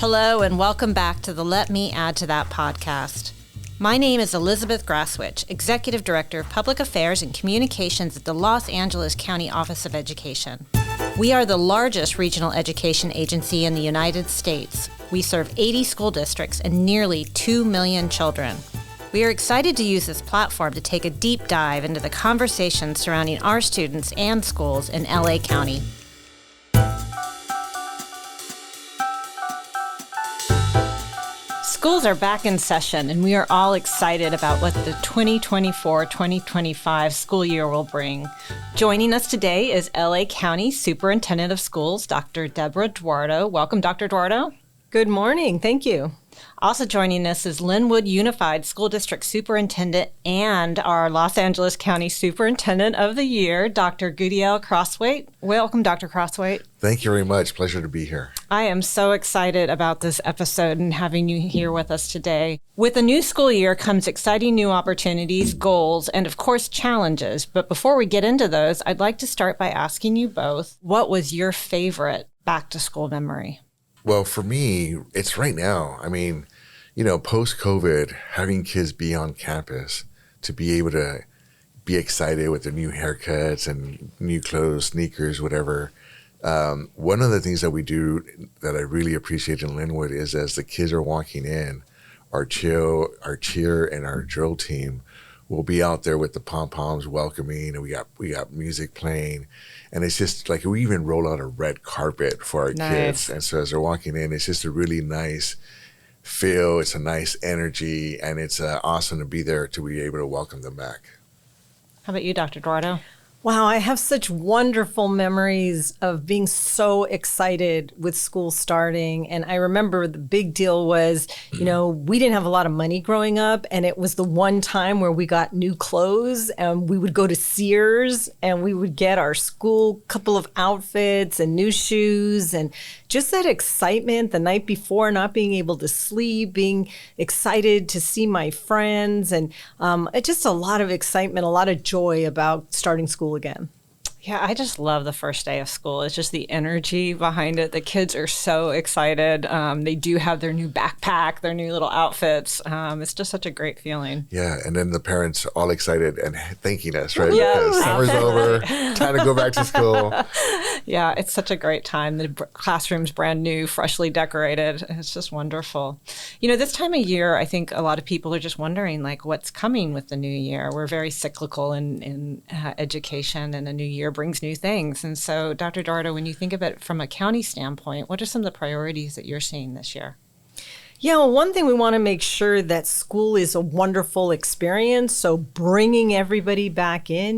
Hello, and welcome back to the Let Me Add to That podcast. My name is Elizabeth Crosthwaite, Executive Director of Public Affairs and Communications at the Los Angeles County Office of Education. We are the largest regional education agency in the United States. We serve 80 school districts and nearly 2 million children. We are excited to use this platform to take a deep dive into the conversations surrounding our students and schools in LA County. Schools are back in session, and we are all excited about what the 2024-2025 school year will bring. Joining us today is LA County Superintendent of Schools, Dr. Debra Duardo. Welcome, Dr. Duardo. Good morning. Thank you. Also joining us is Lynwood Unified School District Superintendent and our Los Angeles County Superintendent of the Year, Dr. Gudiel Crosthwaite. Welcome, Dr. Crosthwaite. Thank you very much. Pleasure to be here. I am so excited about this episode and having you here with us today. With the new school year comes exciting new opportunities, goals, and of course, challenges. But before we get into those, I'd like to start by asking you both, what was your favorite back-to-school memory? Well, for me, it's right now. I mean, post-COVID, having kids be on campus, to be able to be excited with their new haircuts and new clothes, sneakers, whatever. One of the things that we do that I really appreciate in Lynwood is as the kids are walking in, our cheer and our drill team will be out there with the pom-poms welcoming, and we got music playing. And it's just like we even roll out a red carpet for our kids. And so as they're walking in, it's just a really nice feel. It's a nice energy, and it's awesome to be there to be able to welcome them back. How about you, Dr. Duardo? Wow, I have such wonderful memories of being so excited with school starting. And I remember the big deal was, we didn't have a lot of money growing up. And it was the one time where we got new clothes, and we would go to Sears and we would get our school couple of outfits and new shoes. And just that excitement the night before, not being able to sleep, being excited to see my friends, and just a lot of excitement, a lot of joy about starting school again. Yeah, I just love the first day of school. It's just the energy behind it. The kids are so excited. They do have their new backpack, their new little outfits. It's just such a great feeling. Yeah, and then the parents all excited and thanking us, right? Yes. Because summer's over, time to go back to school. Yeah, it's such a great time. The classroom's brand new, freshly decorated. It's just wonderful. This time of year, I think a lot of people are just wondering, what's coming with the new year? We're very cyclical in education, and a new year brings new things. And so, Dr. Duardo, when you think of it from a county standpoint, what are some of the priorities that you're seeing this year? Yeah, well, one thing we want to make sure that school is a wonderful experience. So bringing everybody back in,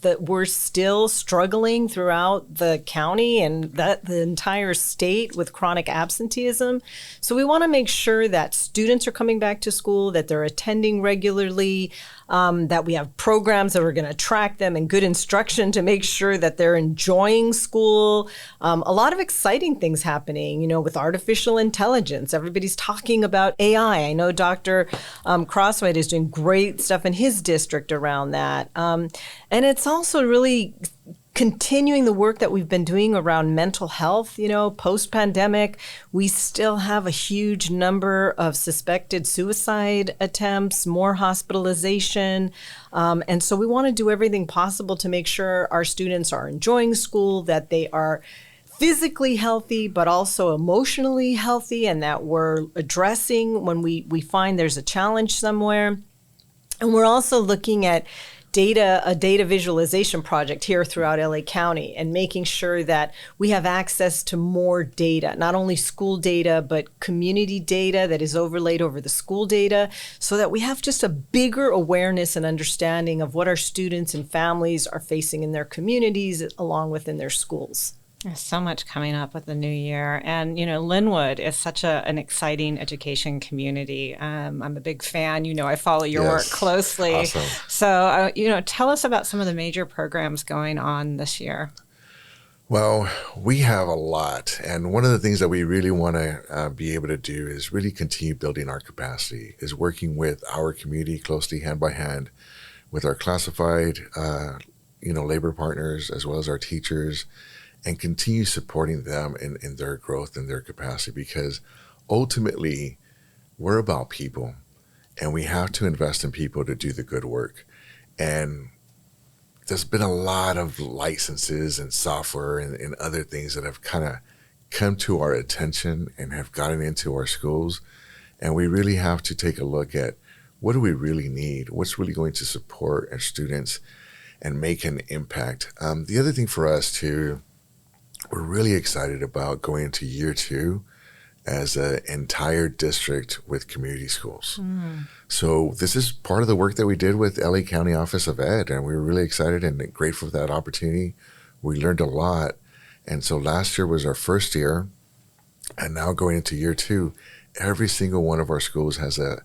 that we're still struggling throughout the county and the entire state with chronic absenteeism. So we want to make sure that students are coming back to school, that they're attending regularly, that we have programs that are going to attract them, and good instruction to make sure that they're enjoying school. A lot of exciting things happening, with artificial intelligence. Everybody's talking about AI. I know Dr. Crosthwaite is doing great stuff in his district around that. And it's also really continuing the work that we've been doing around mental health. Post-pandemic, we still have a huge number of suspected suicide attempts, more hospitalization. And so we want to do everything possible to make sure our students are enjoying school, that they are physically healthy, but also emotionally healthy, and that we're addressing when we find there's a challenge somewhere. And we're also looking at a data visualization project here throughout LA County, and making sure that we have access to more data, not only school data, but community data that is overlaid over the school data, so that we have just a bigger awareness and understanding of what our students and families are facing in their communities, along with in their schools. There's so much coming up with the new year. And, Lynwood is such an exciting education community. I'm a big fan. I follow your work closely. Awesome. So, tell us about some of the major programs going on this year. Well, we have a lot. And one of the things that we really want to be able to do is really continue building our capacity, is working with our community closely, hand by hand, with our classified, labor partners, as well as our teachers, and continue supporting them in their growth and their capacity, because ultimately, we're about people, and we have to invest in people to do the good work. And there's been a lot of licenses and software and other things that have kind of come to our attention and have gotten into our schools. And we really have to take a look at what do we really need? What's really going to support our students and make an impact? The other thing for us too, we're really excited about going into year 2 as an entire district with community schools. So this is part of the work that we did with LA County Office of Ed, and we were really excited and grateful for that opportunity. We learned a lot. And so last year was our first year, and now going into year 2, every single one of our schools has a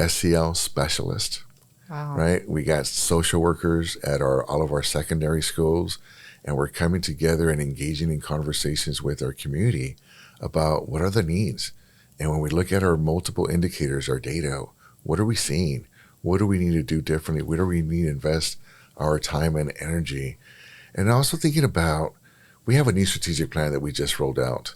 SEL specialist. Wow. Right? We got social workers at all of our secondary schools, and we're coming together and engaging in conversations with our community about what are the needs. And when we look at our multiple indicators, our data, what are we seeing? What do we need to do differently? Where do we need to invest our time and energy? And also thinking about, we have a new strategic plan that we just rolled out.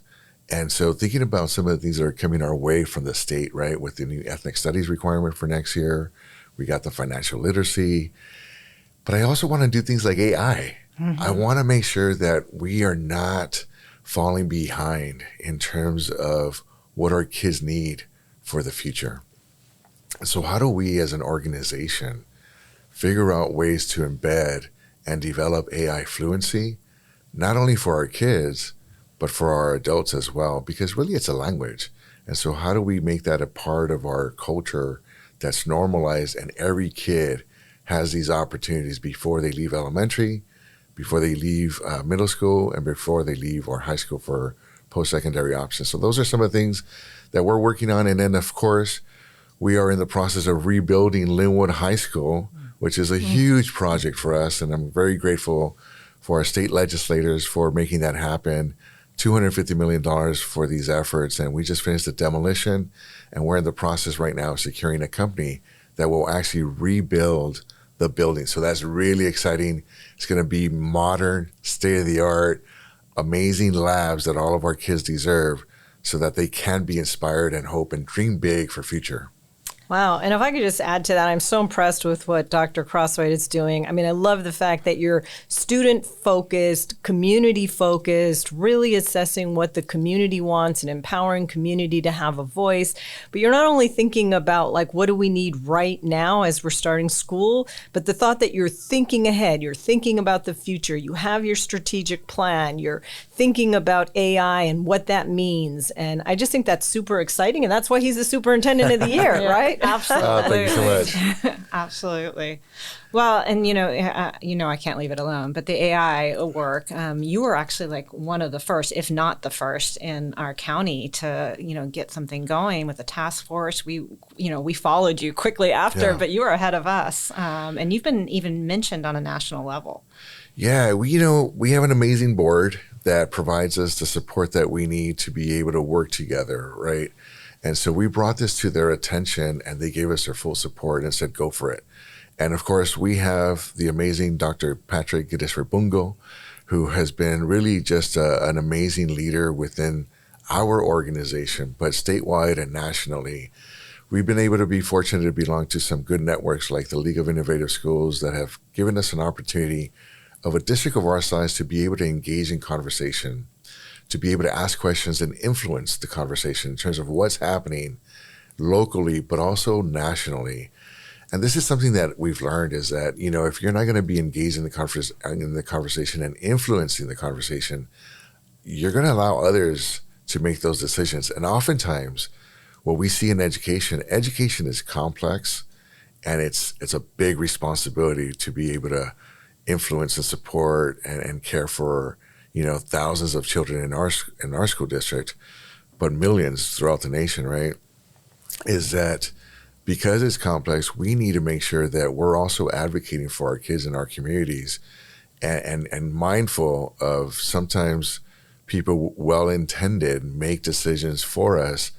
And so thinking about some of the things that are coming our way from the state, right, with the new ethnic studies requirement for next year, we got the financial literacy. But I also want to do things like AI. I want to make sure that we are not falling behind in terms of what our kids need for the future. So how do we as an organization figure out ways to embed and develop AI fluency, not only for our kids, but for our adults as well? Because really it's a language. And so how do we make that a part of our culture that's normalized, and every kid has these opportunities before they leave elementary, before they leave middle school, and before they leave or high school for post-secondary options. So those are some of the things that we're working on. And then, of course, we are in the process of rebuilding Lynwood High School, which is a huge project for us. And I'm very grateful for our state legislators for making that happen. $250 million for these efforts. And we just finished the demolition, and we're in the process right now of securing a company that will actually rebuild the building. So that's really exciting. It's going to be modern, state-of-the-art, amazing labs that all of our kids deserve so that they can be inspired and hope and dream big for future. Wow. And if I could just add to that, I'm so impressed with what Dr. Crosthwaite is doing. I mean, I love the fact that you're student-focused, community-focused, really assessing what the community wants and empowering community to have a voice. But you're not only thinking about, like, what do we need right now as we're starting school, but the thought that you're thinking ahead, you're thinking about the future, you have your strategic plan, you're thinking about AI and what that means. And I just think that's super exciting. And that's why he's the superintendent of the year, right? Absolutely. Thank you so much. Absolutely. Well, and I can't leave it alone, but the AI work, you were actually like one of the first, if not the first, in our county to, get something going with a task force. We followed you quickly after, but you were ahead of us. And you've been even mentioned on a national level. Yeah, we have an amazing board that provides us the support that we need to be able to work together, right? And so we brought this to their attention, and they gave us their full support and said, go for it. And of course, we have the amazing Dr. Patrick Gudiel, who has been really just an amazing leader within our organization, but statewide and nationally. We've been able to be fortunate to belong to some good networks like the League of Innovative Schools that have given us an opportunity of a district of our size to be able to engage in conversation, to be able to ask questions and influence the conversation in terms of what's happening locally, but also nationally. And this is something that we've learned is that, if you're not going to be engaged in the conversation and influencing the conversation, you're going to allow others to make those decisions. And oftentimes what we see in education is complex, and it's a big responsibility to be able to influence and support and care for thousands of children in our school district, but millions throughout the nation, right? Is that because it's complex, we need to make sure that we're also advocating for our kids in our communities and mindful of sometimes people well-intended make decisions for us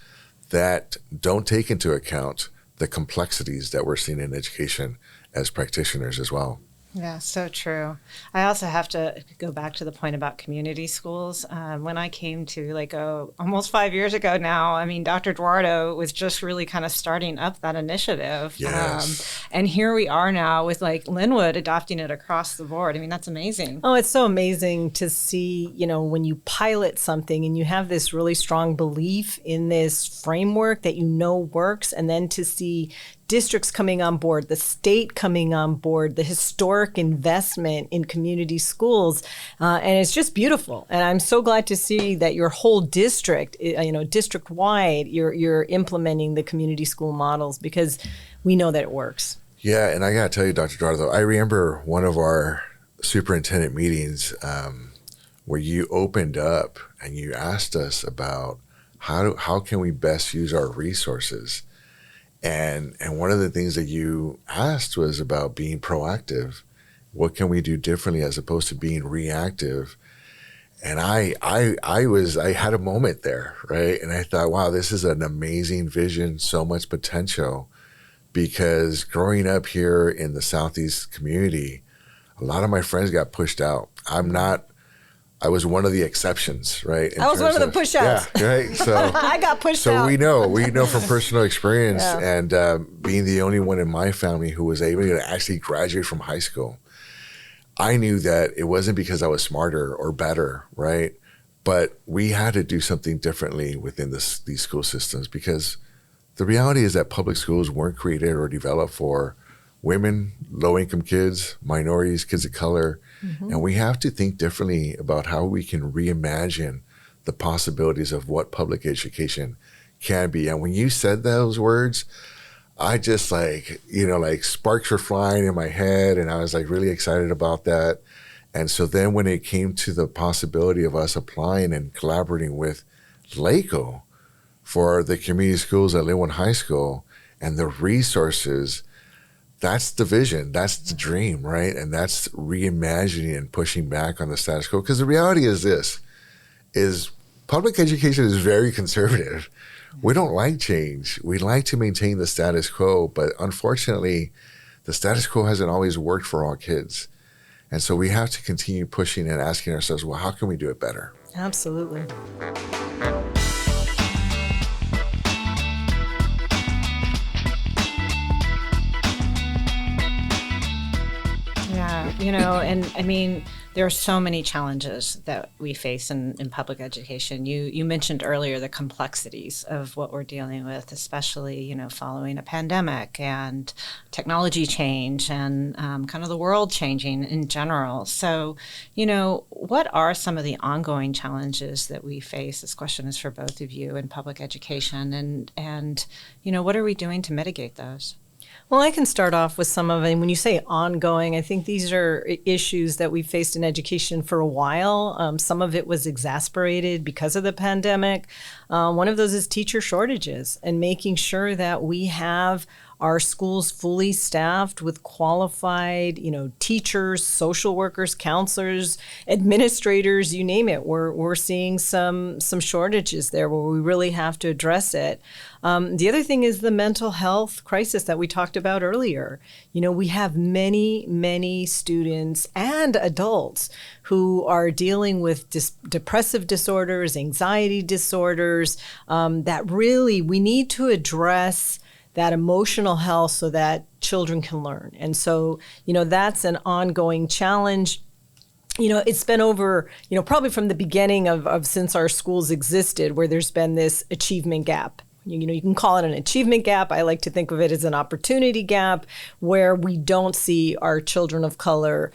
that don't take into account the complexities that we're seeing in education as practitioners as well. Yeah, so true. I also have to go back to the point about community schools. When I came to almost 5 years ago now, I mean, Dr. Duardo was just really kind of starting up that initiative. Yes. And here we are now with Lynwood adopting it across the board. I mean, that's amazing. Oh, it's so amazing to see, when you pilot something and you have this really strong belief in this framework that works, and then to see districts coming on board, the state coming on board, the historic investment in community schools. And it's just beautiful. And I'm so glad to see that your whole district, district-wide, you're implementing the community school models, because we know that it works. Yeah, and I got to tell you, Dr. Duardo, I remember one of our superintendent meetings where you opened up and you asked us about how can we best use our resources. And one of the things that you asked was about being proactive. What can we do differently as opposed to being reactive? And I had a moment there, right? And I thought, wow, this is an amazing vision, so much potential. Because growing up here in the Southeast community, a lot of my friends got pushed out. I was one of the exceptions, right? I was one of the push-outs. Yeah, right. So I got pushed out. So we know from personal experience, and being the only one in my family who was able to actually graduate from high school, I knew that it wasn't because I was smarter or better, right? But we had to do something differently within these school systems, because the reality is that public schools weren't created or developed for women, low-income kids, minorities, kids of color. Mm-hmm. And we have to think differently about how we can reimagine the possibilities of what public education can be. And when you said those words, I just sparks were flying in my head, and I was really excited about that. And so then when it came to the possibility of us applying and collaborating with LACO for the community schools at Lynwood High School and the resources, that's the vision, that's the dream, right? And that's reimagining and pushing back on the status quo. Because the reality is public education is very conservative. We don't like change. We like to maintain the status quo, but unfortunately, the status quo hasn't always worked for all kids. And so we have to continue pushing and asking ourselves, well, how can we do it better? Absolutely. And I mean, there are so many challenges that we face in public education. You mentioned earlier the complexities of what we're dealing with, especially, following a pandemic and technology change and kind of the world changing in general. So, what are some of the ongoing challenges that we face? This question is for both of you in public education. And what are we doing to mitigate those? Well, I can start off with some of it. When you say ongoing, I think these are issues that we've faced in education for a while. Some of it was exacerbated because of the pandemic. One of those is teacher shortages, and making sure that we have our schools fully staffed with qualified, teachers, social workers, counselors, administrators, you name it. We're seeing some shortages there where we really have to address it. The other thing is the mental health crisis that we talked about earlier. We have many, many students and adults who are dealing with depressive disorders, anxiety disorders, that really we need to address that emotional health so that children can learn. And so, that's an ongoing challenge. It's been over, probably from the beginning of since our schools existed, where there's been this achievement gap. You can call it an achievement gap. I like to think of it as an opportunity gap, where we don't see our children of color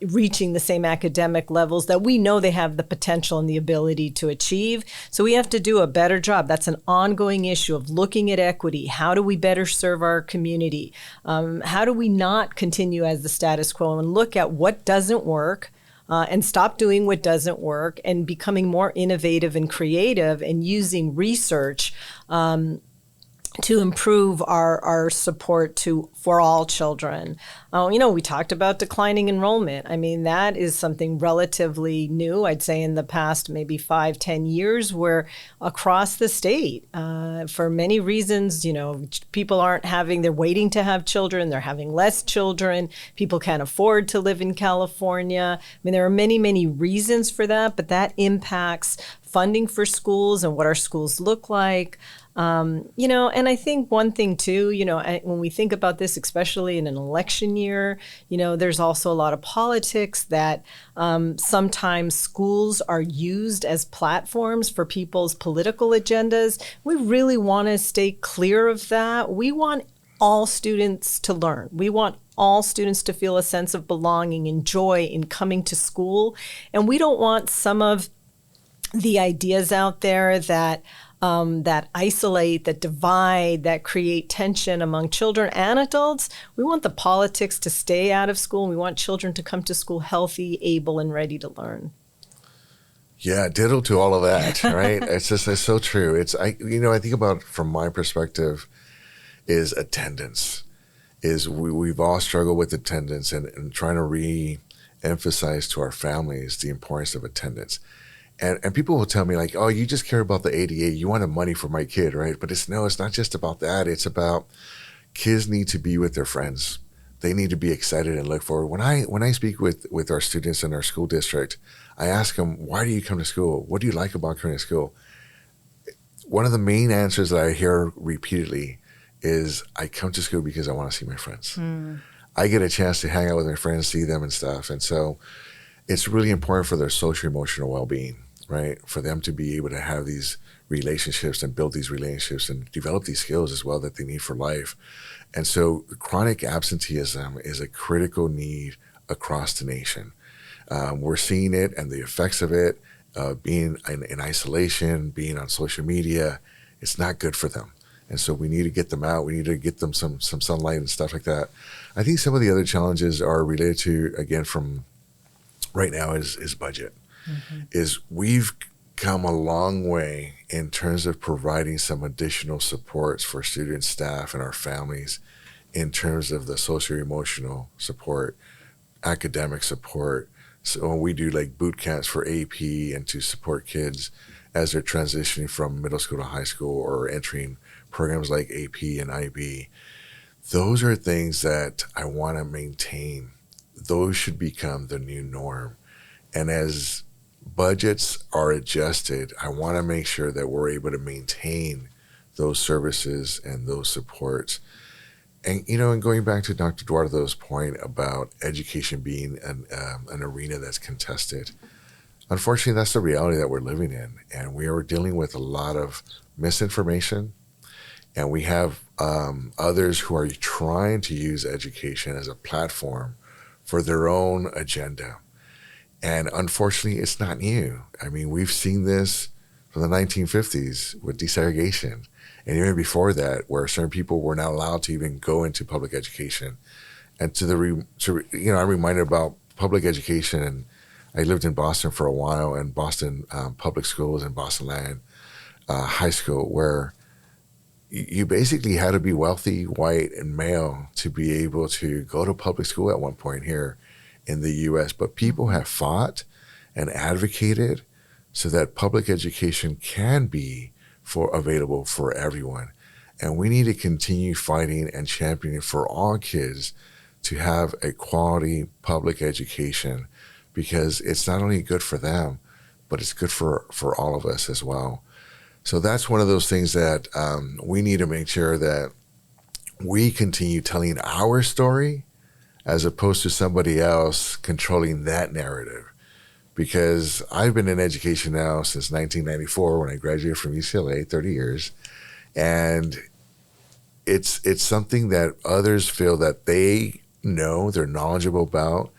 reaching the same academic levels that we know they have the potential and the ability to achieve. So we have to do a better job. That's an ongoing issue of looking at equity. How do we better serve our community? How do we not continue as the status quo and look at what doesn't work? And stop doing what doesn't work and becoming more innovative and creative and using research to improve our support for all children. We talked about declining enrollment. I mean, that is something relatively new, I'd say in the past maybe 5-10 years, where across the state, for many reasons, people they're waiting to have children, they're having less children, people can't afford to live in California. I mean, there are many, many reasons for that, but that impacts funding for schools and what our schools look like. And I think one thing too, when we think about this, especially in an election year, there's also a lot of politics that sometimes schools are used as platforms for people's political agendas. We really want to stay clear of that. We want all students to learn. We want all students to feel a sense of belonging and joy in coming to school. And we don't want some of the ideas out there that isolate, that divide, that create tension among children and adults. We want the politics to stay out of school. And we want children to come to school healthy, able, and ready to learn. Yeah, ditto to all of that, right? It's so true. I think about, from my perspective, is attendance. We've all struggled with attendance and trying to re-emphasize to our families the importance of attendance. And people will tell me like, oh, you just care about the ADA. You want the money for my kid, right? But it's not just about that. It's about kids need to be with their friends. They need to be excited and look forward. When I speak with our students in our school district, I ask them, why do you come to school? What do you like about coming to school? One of the main answers that I hear repeatedly is, I come to school because I want to see my friends. I get a chance to hang out with my friends, see them and stuff. And so it's really important for their social emotional well-being, right? For them to be able to have these relationships and build these relationships and develop these skills as well that they need for life. And so chronic absenteeism is a critical need across the nation. We're seeing it and the effects of it, being in isolation, being on social media. It's not good for them. And so we need to get them out. We need to get them some sunlight and stuff like that. I think some of the other challenges are related to, again, from right now is budget. Is we've come a long way in terms of providing some additional supports for students, staff, and our families in terms of the socio-emotional support, academic support. So when we do like boot camps for AP and to support kids as they're transitioning from middle school to high school or entering programs like AP and IB, those are things that I want to maintain. Those should become the new norm. And as budgets are adjusted, I want to make sure that we're able to maintain those services and those supports. And, and going back to Dr. Duardo's point about education being an arena that's contested, unfortunately, that's the reality that we're living in. And we are dealing with a lot of misinformation. And we have others who are trying to use education as a platform for their own agenda. And unfortunately, it's not new. I mean, we've seen this from the 1950s with desegregation. And even before that, where certain people were not allowed to even go into public education. And I'm reminded about public education. And I lived in Boston for a while, and Boston public schools and Boston Land High School, where you basically had to be wealthy, white, and male to be able to go to public school at one point here in the U.S. But people have fought and advocated so that public education can be available for everyone. And we need to continue fighting and championing for all kids to have a quality public education, because it's not only good for them, but it's good for all of us as well. So that's one of those things that we need to make sure that we continue telling our story as opposed to somebody else controlling that narrative. Because I've been in education now since 1994 when I graduated from UCLA, 30 years. And it's something that others feel that they know, they're knowledgeable about.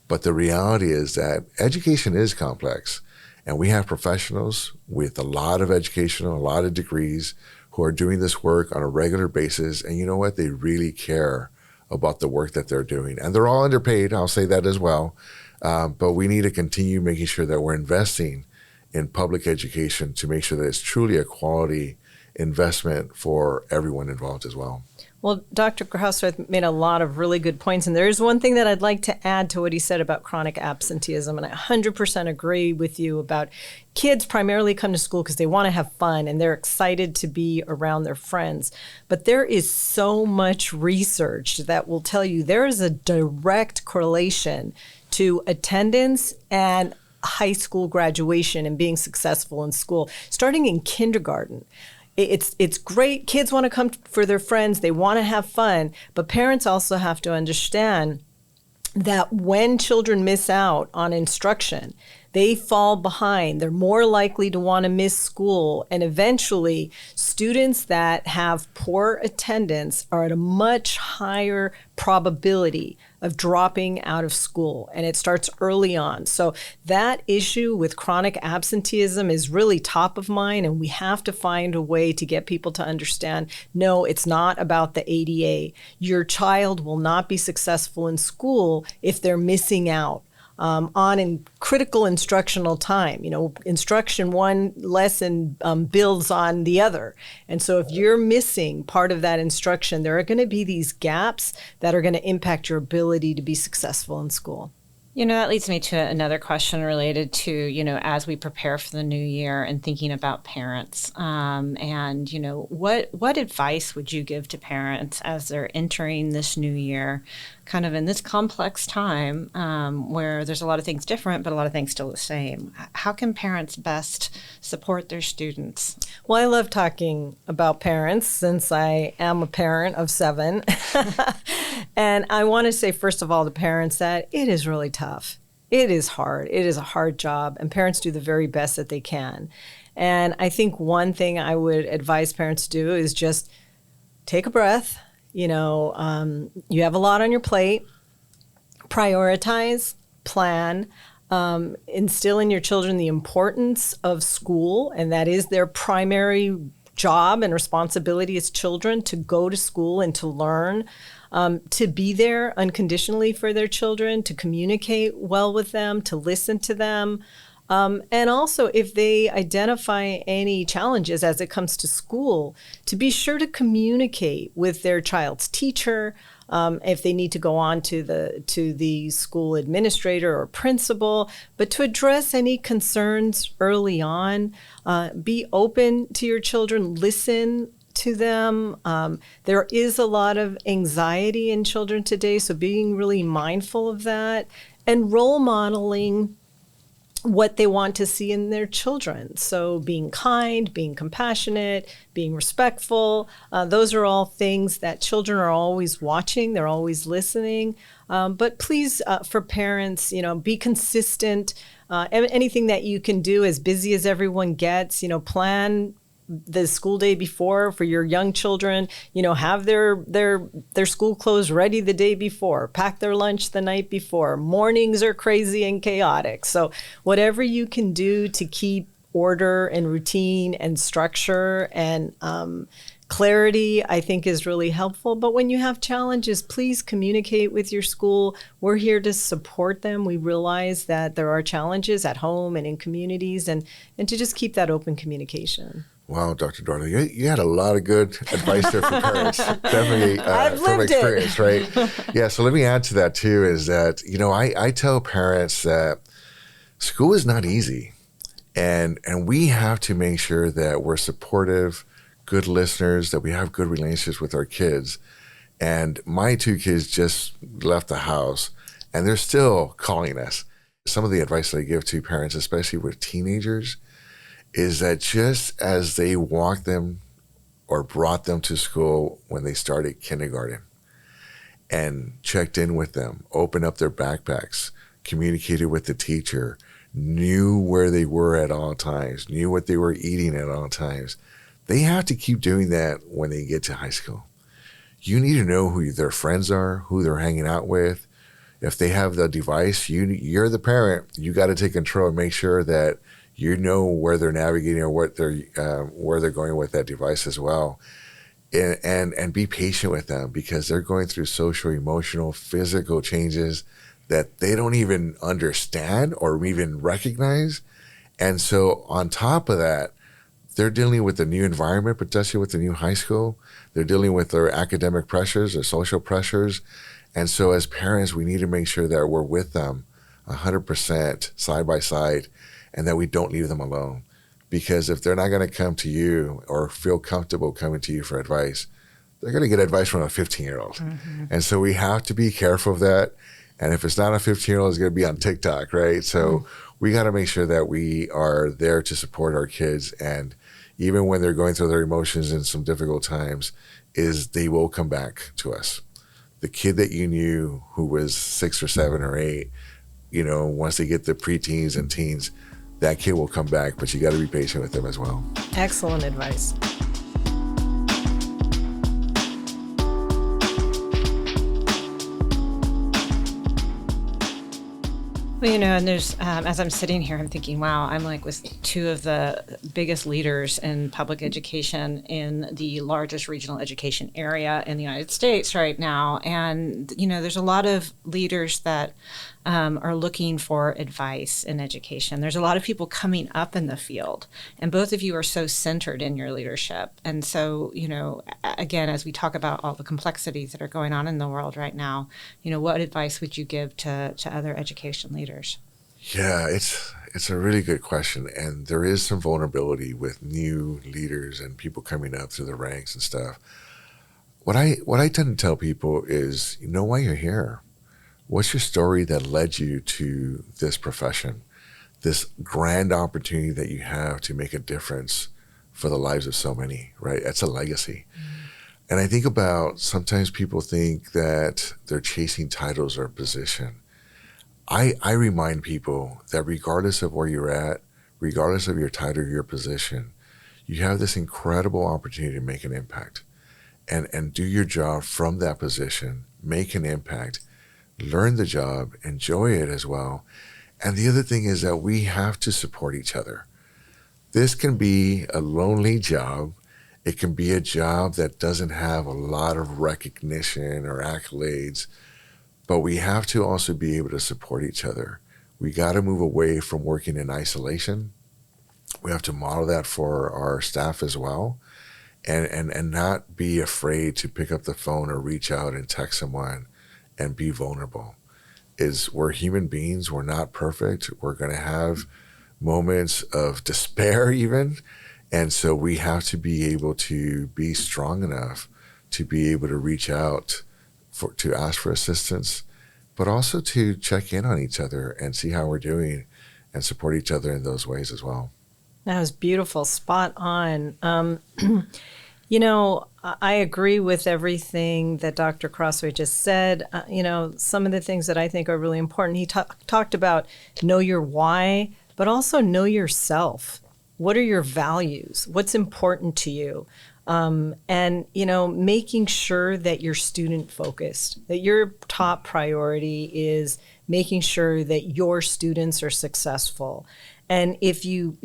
But the reality is that education is complex. And we have professionals with a lot of education, a lot of degrees, who are doing this work on a regular basis. And you know what? They really care about the work that they're doing. And they're all underpaid, I'll say that as well. But we need to continue making sure that we're investing in public education to make sure that it's truly a quality investment for everyone involved as well. Well, Dr. Crosthwaite made a lot of really good points, and there is one thing that I'd like to add to what he said about chronic absenteeism, and I 100% agree with you about kids primarily come to school because they want to have fun and they're excited to be around their friends. But there is so much research that will tell you there is a direct correlation to attendance and high school graduation and being successful in school, starting in kindergarten. It's great. Kids want to come for their friends. They want to have fun. But parents also have to understand that when children miss out on instruction, they fall behind. They're more likely to want to miss school. And eventually, students that have poor attendance are at a much higher probability of dropping out of school. And it starts early on. So that issue with chronic absenteeism is really top of mind. And we have to find a way to get people to understand, no, it's not about the ADA. Your child will not be successful in school if they're missing out on critical instructional time. Instruction one lesson builds on the other. And so if you're missing part of that instruction, there are going to be these gaps that are going to impact your ability to be successful in school. That leads me to another question related to, as we prepare for the new year and thinking about parents. What advice would you give to parents as they're entering this new year, kind of in this complex time where there's a lot of things different, but a lot of things still the same? How can parents best support their students? Well, I love talking about parents since I am a parent of 7. And I want to say, first of all, to parents that it is really tough. It is hard. It is a hard job, and parents do the very best that they can. And I think one thing I would advise parents to do is just take a breath. You have a lot on your plate. Prioritize, plan, instill in your children the importance of school, and that is their primary job and responsibility as children, to go to school and to learn, to be there unconditionally for their children, to communicate well with them, to listen to them. And also, if they identify any challenges as it comes to school, to be sure to communicate with their child's teacher, if they need to go on to the school administrator or principal, but to address any concerns early on. Be open to your children, listen to them. There is a lot of anxiety in children today, so being really mindful of that and role modeling what they want to see in their children. So being kind, being compassionate, being respectful, those are all things that children are always watching, they're always listening. But please, for parents, be consistent. Anything that you can do, as busy as everyone gets, plan the school day before for your young children, have their school clothes ready the day before, pack their lunch the night before. Mornings are crazy and chaotic. So whatever you can do to keep order and routine and structure and clarity, I think is really helpful. But when you have challenges, please communicate with your school. We're here to support them. We realize that there are challenges at home and in communities, and to just keep that open communication. Wow, Dr. Duardo, you had a lot of good advice there for parents. Definitely from experience, right? Yeah, so let me add to that too, is that, I tell parents that school is not easy. And we have to make sure that we're supportive, good listeners, that we have good relationships with our kids. And my 2 kids just left the house, and they're still calling us. Some of the advice that I give to parents, especially with teenagers, is that just as they walked them or brought them to school when they started kindergarten and checked in with them, opened up their backpacks, communicated with the teacher, knew where they were at all times, knew what they were eating at all times, they have to keep doing that when they get to high school. You need to know who their friends are, who they're hanging out with. If they have the device, you're the parent. You got to take control and make sure that you know where they're navigating or what where they're going with that device as well, and be patient with them, because they're going through social, emotional, physical changes that they don't even understand or even recognize. And so on top of that, they're dealing with the new environment, potentially with the new high school. They're dealing with their academic pressures, their social pressures. And so as parents, we need to make sure that we're with them 100% side by side and that we don't leave them alone. Because if they're not going to come to you or feel comfortable coming to you for advice, they're going to get advice from a 15-year-old. Mm-hmm. And so we have to be careful of that. And if it's not a 15-year-old, it's going to be on TikTok, right? So we got to make sure that we are there to support our kids. And even when they're going through their emotions in some difficult times, is they will come back to us. The kid that you knew who was 6 or 7 or 8, you know, once they get the preteens and teens, that kid will come back, but you got to be patient with them as well. Excellent advice. Well, you know, and there's, as I'm sitting here, I'm thinking, wow, I'm like with two of the biggest leaders in public education in the largest regional education area in the United States right now. And, you know, there's a lot of leaders that are looking for advice in education. There's a lot of people coming up in the field, and both of you are so centered in your leadership. And so, you know, again, as we talk about all the complexities that are going on in the world right now, you know, what advice would you give to other education leaders? Yeah, it's a really good question. And there is some vulnerability with new leaders and people coming up through the ranks and stuff. What I tend to tell people is, you know why you're here. What's your story that led you to this profession, this grand opportunity that you have to make a difference for the lives of so many, right? That's a legacy. Mm-hmm. And I think about sometimes people think that they're chasing titles or position. I remind people that regardless of where you're at, regardless of your title or your position, you have this incredible opportunity to make an impact and do your job from that position, make an impact, learn the job, enjoy it as well. And the other thing is that we have to support each other. This can be a lonely job. It can be a job that doesn't have a lot of recognition or accolades, but we have to also be able to support each other. We got to move away from working in isolation. We have to model that for our staff as well, and not be afraid to pick up the phone or reach out and text someone and be vulnerable. We're human beings. We're not perfect. We're going to have moments of despair even. And so we have to be able to be strong enough to be able to reach out to ask for assistance, but also to check in on each other and see how we're doing and support each other in those ways as well. That was beautiful. Spot on. You know, I agree with everything that Dr. Crosthwaite just said. You know, some of the things that I think are really important. He talked about know your why, but also know yourself. What are your values? What's important to you? And, you know, making sure that you're student focused, that your top priority is making sure that your students are successful. And if you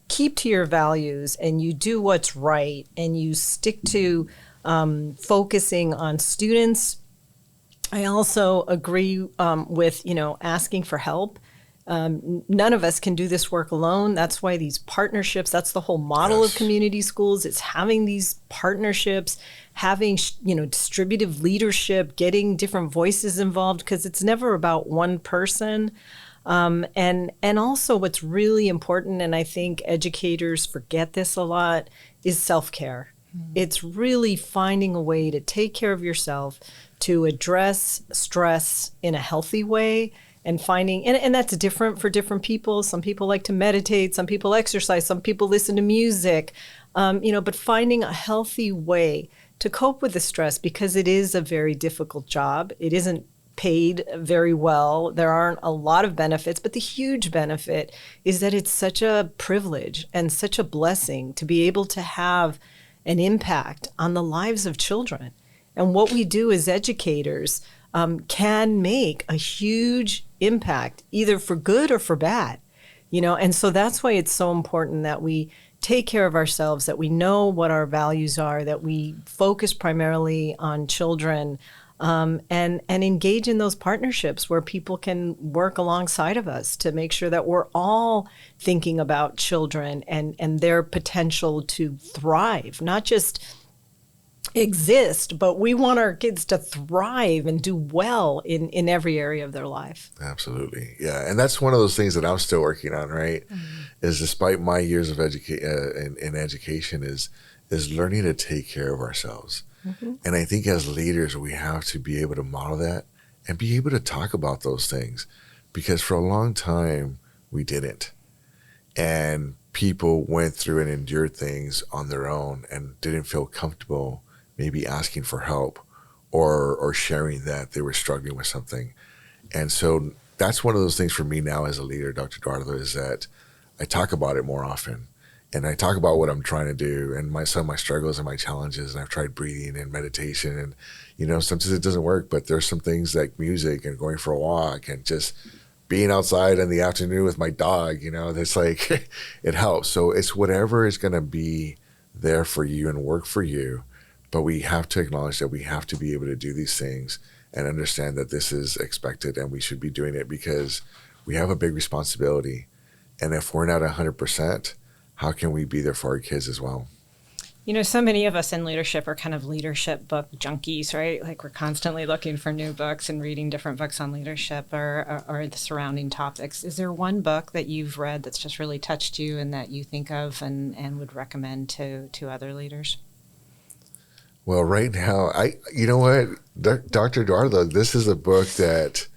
keep to your values and you do what's right and you stick to focusing on students, I also agree with, you know, asking for help. None of us can do this work alone. That's why these partnerships, that's the whole model of community schools. It's having these partnerships, having, you know, distributive leadership, getting different voices involved, because it's never about one person. And also what's really important, and I think educators forget this a lot, is self-care. Mm-hmm. It's really finding a way to take care of yourself, to address stress in a healthy way, and finding, and that's different for different people. Some people like to meditate, some people exercise, some people listen to music, you know, but finding a healthy way to cope with the stress, because it is a very difficult job. It isn't paid very well. There aren't a lot of benefits, but the huge benefit is that it's such a privilege and such a blessing to be able to have an impact on the lives of children. And what we do as educators can make a huge impact, either for good or for bad, you know. And so that's why it's so important that we take care of ourselves, that we know what our values are, that we focus primarily on children, and engage in those partnerships where people can work alongside of us to make sure that we're all thinking about children and their potential to thrive, not just exist, but we want our kids to thrive and do well in every area of their life. Absolutely. Yeah. And that's one of those things that I'm still working on, right? Is despite my years of in education is learning to take care of ourselves. And I think as leaders, we have to be able to model that and be able to talk about those things, because for a long time we didn't. And people went through and endured things on their own and didn't feel comfortable maybe asking for help or sharing that they were struggling with something. And so that's one of those things for me now as a leader, Dr. Duardo, is that I talk about it more often. And I talk about what I'm trying to do and some of my struggles and my challenges. And I've tried breathing and meditation. And, sometimes it doesn't work, but there's some things like music and going for a walk and just being outside in the afternoon with my dog, that's like, it helps. So it's whatever is going to be there for you and work for you. But we have to acknowledge that we have to be able to do these things and understand that this is expected and we should be doing it because we have a big responsibility. And if we're not 100%, how can we be there for our kids as well? So many of us in leadership are kind of leadership book junkies, right? Like we're constantly looking for new books and reading different books on leadership or the surrounding topics. Is there one book that you've read that's just really touched you and that you think of and would recommend to other leaders? Well, right now, you know what, Dr. Duardo, this is a book that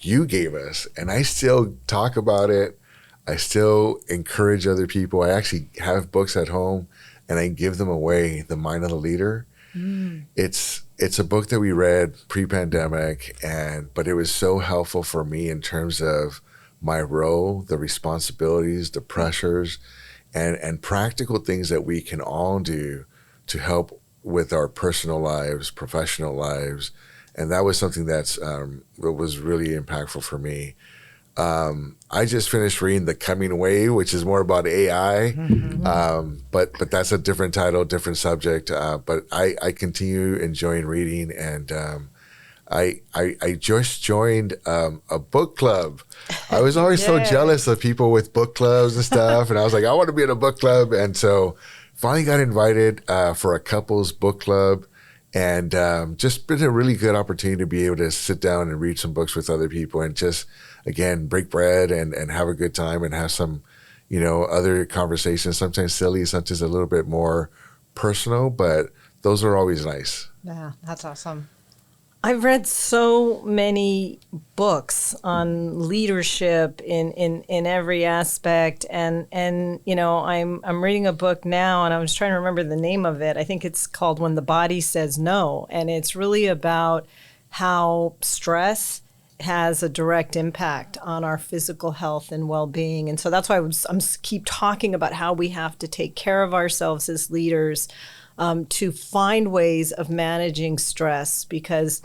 you gave us, and I still talk about it. I still encourage other people. I actually have books at home, and I give them away. The Mind of the Leader. It's a book that we read pre-pandemic, but it was so helpful for me in terms of my role, the responsibilities, the pressures, and practical things that we can all do to help with our personal lives, professional lives. And that was something that was really impactful for me. I just finished reading The Coming Wave, which is more about AI, but that's a different title, different subject. But I continue enjoying reading, and I just joined a book club. I was always so jealous of people with book clubs and stuff, and I was like, I want to be in a book club, and so finally got invited for a couples book club, and just been a really good opportunity to be able to sit down and read some books with other people and just, again, break bread and have a good time and have some, other conversations, sometimes silly, sometimes a little bit more personal, but those are always nice. Yeah, that's awesome. I've read so many books on leadership in every aspect, and I'm reading a book now, and I was trying to remember the name of it. I think it's called When the Body Says No, and it's really about how stress has a direct impact on our physical health and well-being. And so that's why I'm keep talking about how we have to take care of ourselves as leaders, to find ways of managing stress, because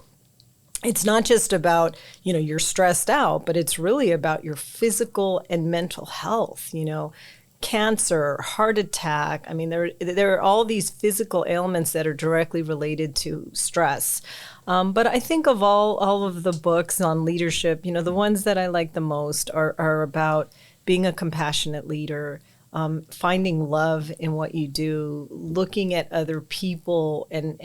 it's not just about, you're stressed out, but it's really about your physical and mental health, cancer, heart attack. I mean, there are all these physical ailments that are directly related to stress. But I think of all of the books on leadership, the ones that I like the most are about being a compassionate leader, finding love in what you do, looking at other people and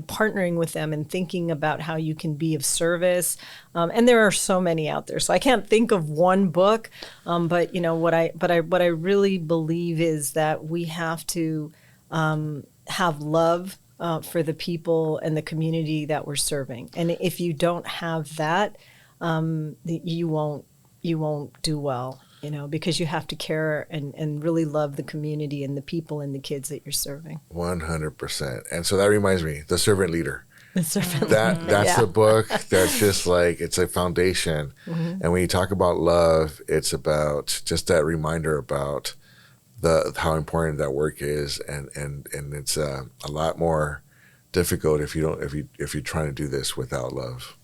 partnering with them and thinking about how you can be of service. And there are so many out there, so I can't think of one book. But what I really believe is that we have to have love for the people and the community that we're serving. And if you don't have that, you won't do well. Because you have to care and really love the community and the people and the kids that you're serving. 100%. And so that reminds me, The Servant Leader. The Servant Leader. That's yeah. a book that's just like, it's a foundation. Mm-hmm. And when you talk about love, it's about just that reminder about how important that work is. And it's a lot more difficult if you're trying to do this without love.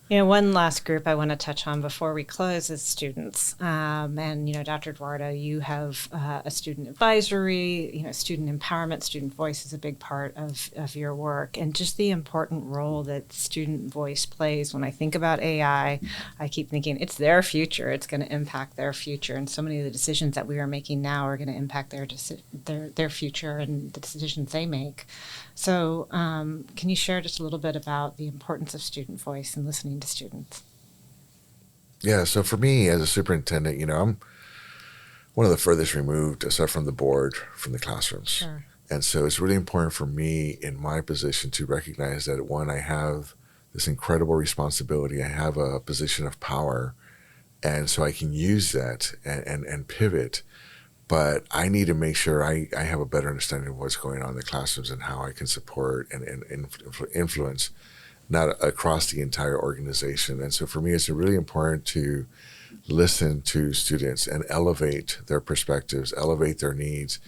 One last group I want to touch on before we close is students. And, Dr. Duardo, you have a student advisory, student empowerment, student voice is a big part of your work, and just the important role that student voice plays. When I think about AI, I keep thinking it's their future. It's going to impact their future. And so many of the decisions that we are making now are going to impact their future and the decisions they make. So can you share just a little bit about the importance of student voice and listening to students? Yeah, so for me as a superintendent, I'm one of the furthest removed, aside from the board, from the classrooms. Sure. And so it's really important for me in my position to recognize that, one, I have this incredible responsibility. I have a position of power, and so I can use that and pivot. But I need to make sure I have a better understanding of what's going on in the classrooms and how I can support and influence, not across the entire organization. And so for me, it's really important to listen to students and elevate their perspectives, elevate their needs.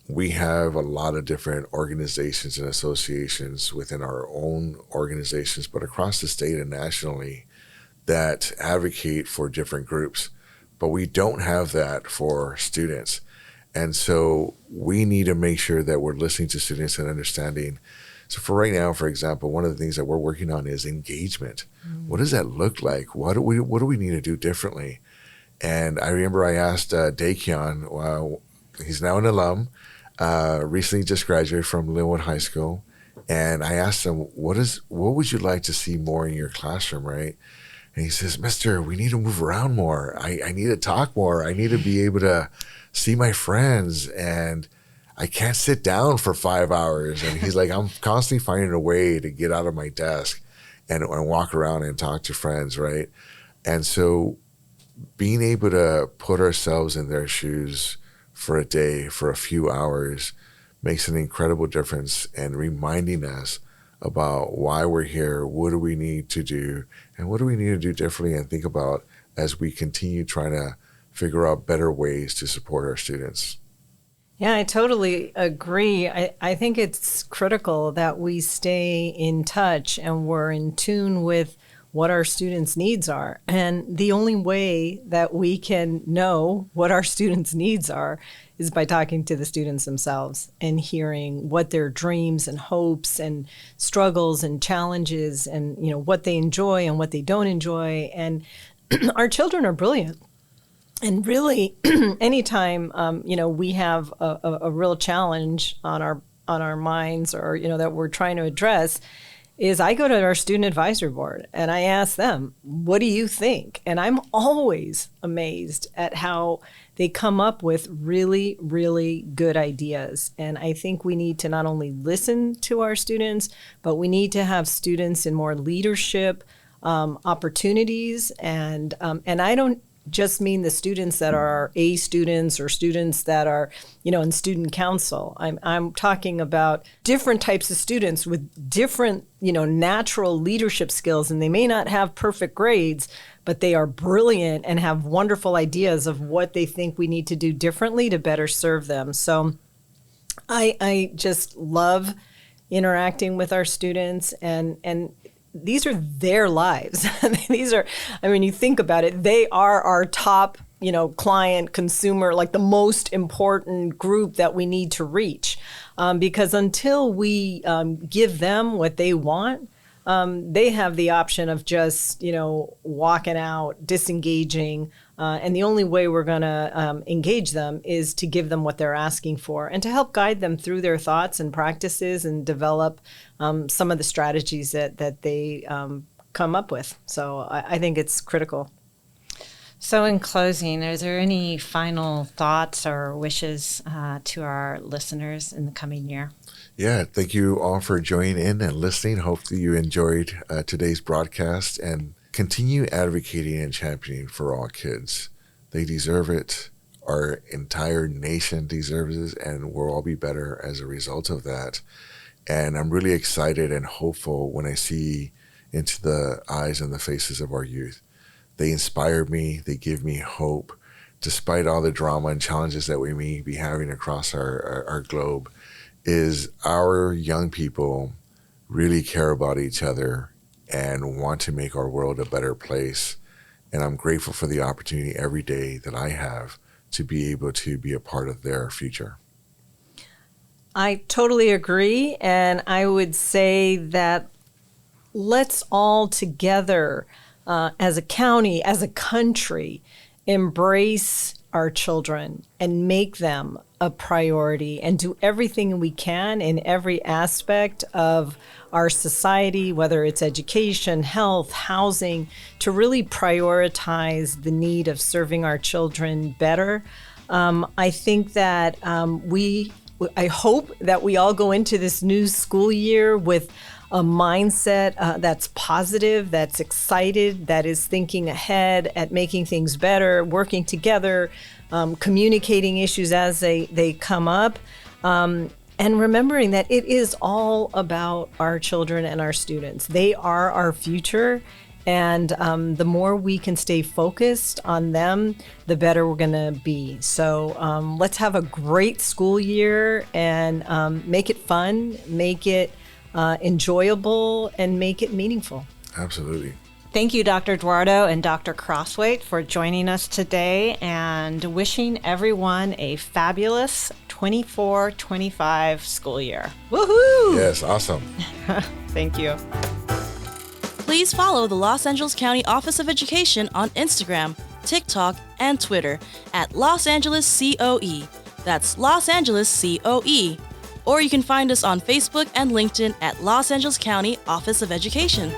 We have a lot of different organizations and associations within our own organizations, but across the state and nationally, that advocate for different groups. But we don't have that for students. And so we need to make sure that we're listening to students and understanding. So for right now, for example, one of the things that we're working on is engagement. What does that look like? What do we need to do differently? And I remember I asked Dakion, he's now an alum, recently just graduated from Lynwood High School. And I asked him, what would you like to see more in your classroom, right? And he says, Mister, we need to move around more. I need to talk more. I need to be able to see my friends. And I can't sit down for 5 hours. And he's like, I'm constantly finding a way to get out of my desk and walk around and talk to friends, right? And so being able to put ourselves in their shoes for a day, for a few hours, makes an incredible difference, and reminding us about why we're here, what do we need to do, and what do we need to do differently and think about as we continue trying to figure out better ways to support our students. Yeah, I totally agree. I think it's critical that we stay in touch and we're in tune with what our students' needs are. And the only way that we can know what our students' needs are is by talking to the students themselves and hearing what their dreams and hopes and struggles and challenges and, what they enjoy and what they don't enjoy. And our children are brilliant. And really, anytime, we have a real challenge on our minds or, that we're trying to address, is I go to our student advisory board and I ask them, what do you think? And I'm always amazed at how they come up with really, really good ideas. And I think we need to not only listen to our students, but we need to have students in more leadership opportunities. And I don't just mean the students that are A students or students that are, in student council. I'm talking about different types of students with different, natural leadership skills, and they may not have perfect grades, but they are brilliant and have wonderful ideas of what they think we need to do differently to better serve them. So I just love interacting with our students, and these are their lives. You think about it, they are our top, client, consumer, like the most important group that we need to reach. Because until we give them what they want, they have the option of just, walking out, disengaging. And the only way we're going to engage them is to give them what they're asking for and to help guide them through their thoughts and practices and develop some of the strategies that they come up with. So I think it's critical. So in closing, are there any final thoughts or wishes to our listeners in the coming year? Yeah, thank you all for joining in and listening. Hopefully you enjoyed today's broadcast, and continue advocating and championing for all kids. They deserve it. Our entire nation deserves it, and we'll all be better as a result of that. And I'm really excited and hopeful when I see into the eyes and the faces of our youth. They inspire me. They give me hope. Despite all the drama and challenges that we may be having across our globe, is our young people really care about each other and want to make our world a better place. And I'm grateful for the opportunity every day that I have to be able to be a part of their future. I totally agree. And I would say that let's all together, as a county, as a country, embrace our children and make them a priority and do everything we can in every aspect of our society, whether it's education, health, housing, to really prioritize the need of serving our children better. I think that I hope that we all go into this new school year with a mindset that's positive, that's excited, that is thinking ahead at making things better, working together, communicating issues as they come up, and remembering that it is all about our children and our students. They are our future, and the more we can stay focused on them, the better we're going to be. So let's have a great school year and make it fun, make it enjoyable, and make it meaningful. Absolutely. Thank you, Dr. Duardo and Dr. Crosthwaite, for joining us today, and wishing everyone a fabulous 24-25 school year. Woohoo! Yes, awesome. Thank you. Please follow the Los Angeles County Office of Education on Instagram, TikTok, and Twitter at Los Angeles COE. That's Los Angeles COE. Or you can find us on Facebook and LinkedIn at Los Angeles County Office of Education.